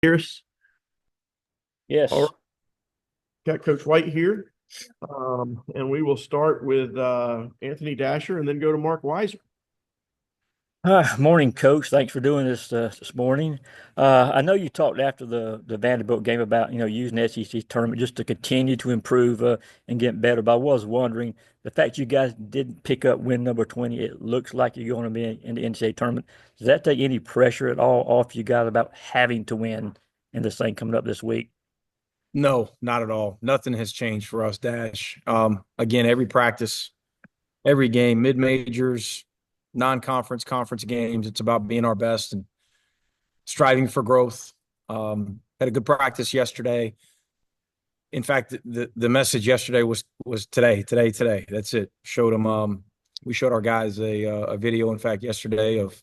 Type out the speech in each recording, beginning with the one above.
Harris. All right, Yes. got Coach White here. And we will start with Anthony Dasher and then go to Mark Weiser. Morning, Coach. Thanks for doing this morning. I know you talked after the Vanderbilt game about using the SEC tournament just to continue to improve and get better. But I was wondering the fact you guys didn't pick up win number 20. It looks like you're going to be in the NCAA tournament. Does that take any pressure at all off you guys about having to win in this thing coming up this week? No, not at all. Nothing has changed for us, Dash. Again, every practice, every game, mid majors, non-conference, conference games, it's about being our best and striving for growth. Had a good practice yesterday. In fact, the message yesterday was today. That's it. Showed them. We showed our guys a video. In fact, yesterday of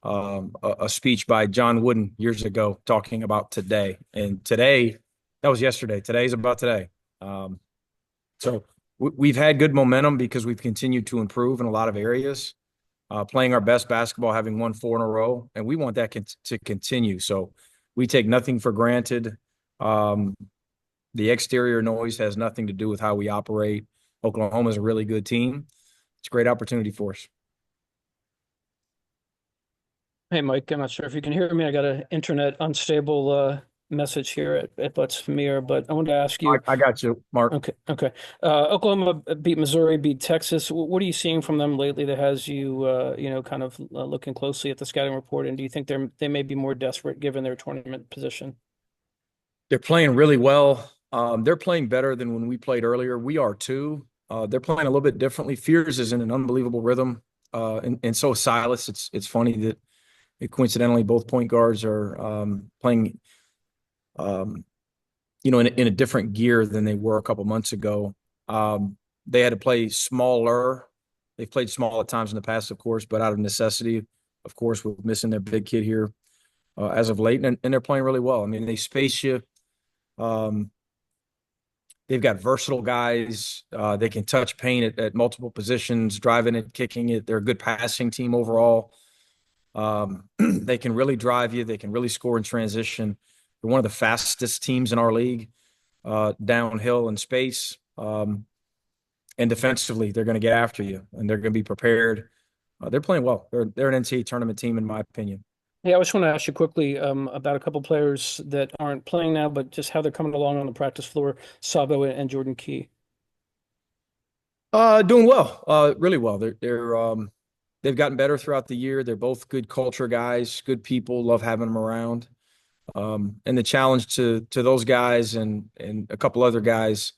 a speech by John Wooden years ago talking about today. And today, that was yesterday. Today's about today. So we've had good momentum because we've continued to improve in a lot of areas, playing our best basketball, having won 4 in a row, and we want that to continue. So we take nothing for granted. The exterior noise has nothing to do with how we operate. Oklahoma is a really good team. It's a great opportunity for us. Hey, Mike, I'm not sure if you can hear me. I got an internet unstable message here at Butts Mir, but I wanted to ask you. I got you, Mark. Okay. Oklahoma beat Missouri, beat Texas. What are you seeing from them lately that has you, kind of looking closely at the scouting report? And do you think they may be more desperate given their tournament position? They're playing really well. They're playing better than when we played earlier. We are too. They're playing a little bit differently. Fears is in an unbelievable rhythm, and so is Silas. It's funny that coincidentally both point guards are playing, in a different gear than they were a couple months ago. They had to play smaller. They've played small at times in the past, of course, but out of necessity, of course, with missing their big kid here as of late, and they're playing really well. I mean, they space you. They've got versatile guys. They can touch paint at multiple positions, driving it, kicking it. They're a good passing team overall. They can really drive you. They can really score in transition. They're one of the fastest teams in our league, downhill in space. And defensively, they're going to get after you, and they're going to be prepared. They're playing well. They're an NCAA tournament team, in my opinion. Yeah, I just want to ask you quickly about a couple players that aren't playing now, but just how they're coming along on the practice floor, Sabo and Jordan Key. Doing well, really well. They've gotten better throughout the year. They're both good culture guys, good people, love having them around. And the challenge to those guys and a couple other guys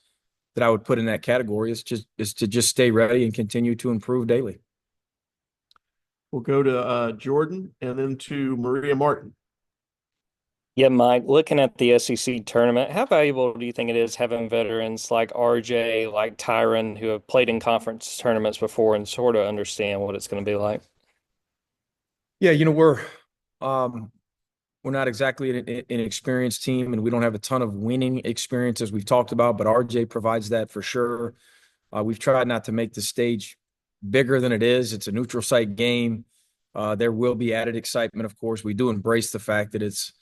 that I would put in that category is to just stay ready and continue to improve daily. We'll go to Jordan and then to Maria Martin. Yeah, Mike, looking at the SEC tournament, how valuable do you think it is having veterans like RJ, like Tyron, who have played in conference tournaments before and sort of understand what it's going to be like? Yeah, we're not exactly an experienced team, and we don't have a ton of winning experience as we've talked about, but RJ provides that for sure. We've tried not to make the stage bigger than it is. It's a neutral site game. There will be added excitement, of course. We do embrace the fact that it is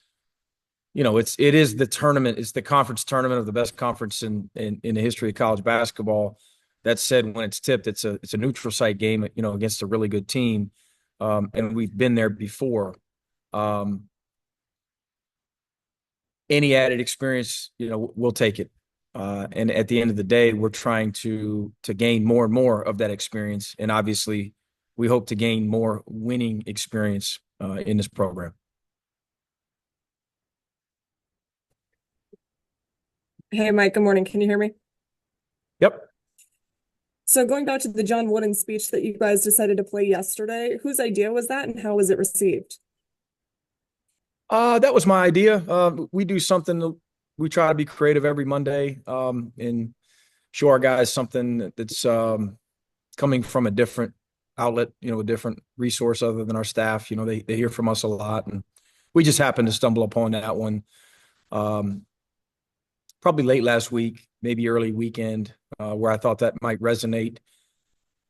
the tournament. It's the conference tournament of the best conference in the history of college basketball. That said, when it's tipped, it's a neutral site game, against a really good team. And we've been there before. Any added experience, we'll take it. And at the end of the day, we're trying to gain more and more of that experience. And obviously, we hope to gain more winning experience in this program. Hey, Mike, good morning. Can you hear me? Yep. So going back to the John Wooden speech that you guys decided to play yesterday, whose idea was that and how was it received? That was my idea. We do something. We try to be creative every Monday and show our guys something that's coming from a different outlet, a different resource other than our staff. They hear from us a lot, and we just happened to stumble upon that one probably late last week, maybe early weekend, where I thought that might resonate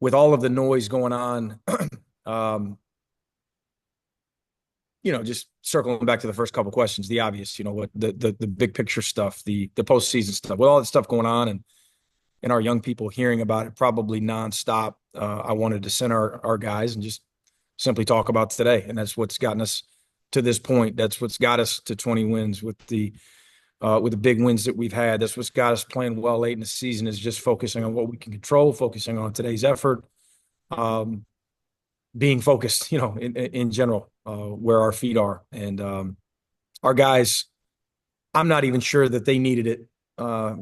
with all of the noise going on. just circling back to the first couple questions, the obvious, what the big picture stuff, the postseason stuff, with all that stuff going on and our young people hearing about it probably nonstop. I wanted to send our guys and just simply talk about today. And that's what's gotten us to this point. That's what's got us to 20 wins with the big wins that we've had. That's what's got us playing well late in the season, is just focusing on what we can control, focusing on today's effort, being focused, in general, where our feet are. And our guys, I'm not even sure that they needed it.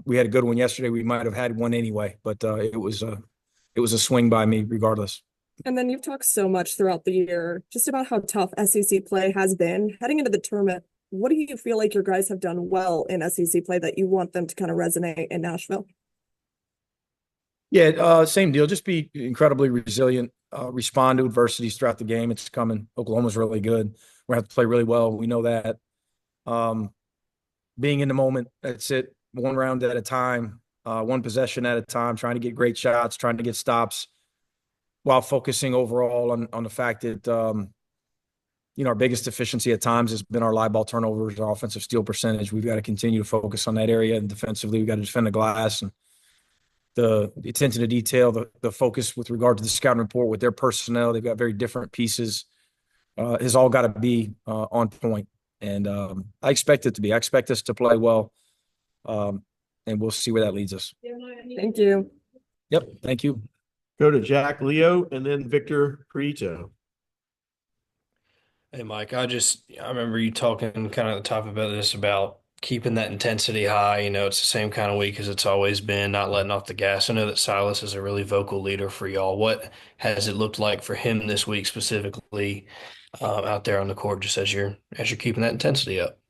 We had a good one yesterday. We might have had one anyway, but it was a swing by me regardless. And then you've talked so much throughout the year just about how tough SEC play has been. Heading into the tournament, what do you feel like your guys have done well in SEC play that you want them to kind of resonate in Nashville? Yeah, same deal. Just be incredibly resilient, respond to adversities throughout the game. It's coming. Oklahoma's really good. We have to play really well. We know that. Being in the moment, that's it. One round at a time, one possession at a time, trying to get great shots, trying to get stops, while focusing overall on the fact that our biggest deficiency at times has been our live ball turnovers, our offensive steal percentage. We've got to continue to focus on that area, and defensively, we've got to defend the glass and the attention to detail, the focus with regard to the scouting report with their personnel. They've got very different pieces. Has all got to be on point, and I expect it to be. I expect us to play well, and we'll see where that leads us. Thank you. Yep, thank you. Go to Jack Leo and then Victor Prieto. Hey, Mike, I remember you talking kind of at the top about this, about keeping that intensity high. It's the same kind of week as it's always been, not letting off the gas. I know that Silas is a really vocal leader for y'all. What has it looked like for him this week specifically, out there on the court, just as you're keeping that intensity up?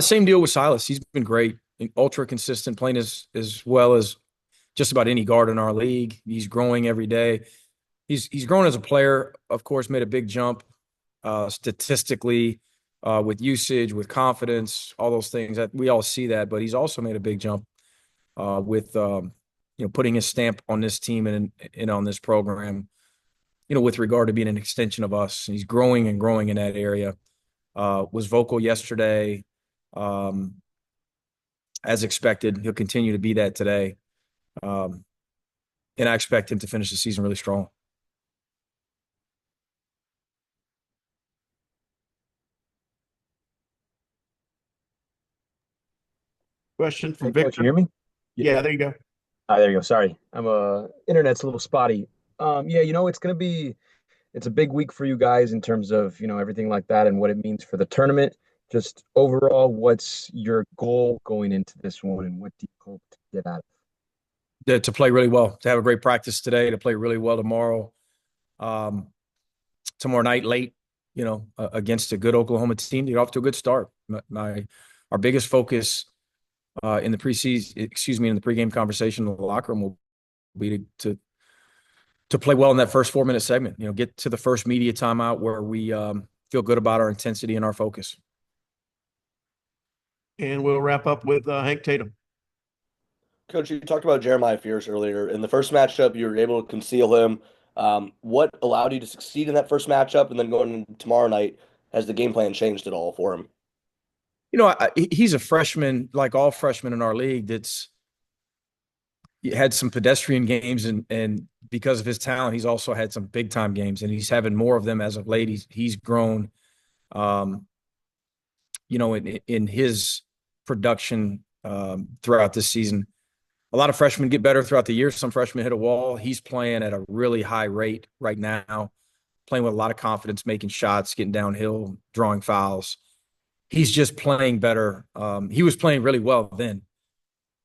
Same deal with Silas. He's been great, ultra consistent, playing as well as just about any guard in our league. He's growing every day. He's grown as a player, of course, made a big jump statistically, with usage, with confidence, all those things. That we all see that, but he's also made a big jump with putting his stamp on this team and on this program, with regard to being an extension of us. He's growing and growing in that area. Was vocal yesterday, as expected. He'll continue to be that today. And I expect him to finish the season really strong. Question from Hey, Victor. Coach, you hear me? Yeah, there you go. There you go. Sorry. Internet's a little spotty. Yeah, it's a big week for you guys in terms of, everything like that and what it means for the tournament. Just overall, what's your goal going into this one, and what do you hope to get out of it? To play really well, to have a great practice today, to play really well tomorrow. Tomorrow night late, against a good Oklahoma team, to get off to a good start. Our biggest focus in the pregame conversation in the locker room will be to play well in that first 4-minute segment. Get to the first media timeout where we feel good about our intensity and our focus. And we'll wrap up with Hank Tatum. Coach, you talked about Jeremiah Fierce earlier. In the first matchup, you were able to conceal him. What allowed you to succeed in that first matchup? And then going into tomorrow night, has the game plan changed at all for him? He's a freshman, like all freshmen in our league, that's had some pedestrian games, and because of his talent, he's also had some big time games, and he's having more of them as of late. He's grown, in his production throughout this season. A lot of freshmen get better throughout the year. Some freshmen hit a wall. He's playing at a really high rate right now, playing with a lot of confidence, making shots, getting downhill, drawing fouls. He's just playing better. He was playing really well then.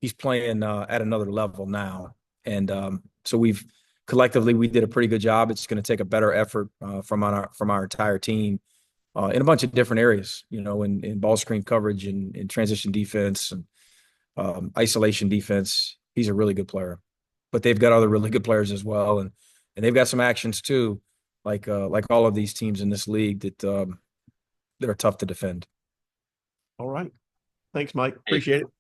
He's playing at another level now. And so we did a pretty good job. It's going to take a better effort from our entire team in a bunch of different areas, in ball screen coverage and in transition defense and isolation defense. He's a really good player, but they've got other really good players as well. And they've got some actions too, like all of these teams in this league that are tough to defend. All right. Thanks, Mike. Appreciate it.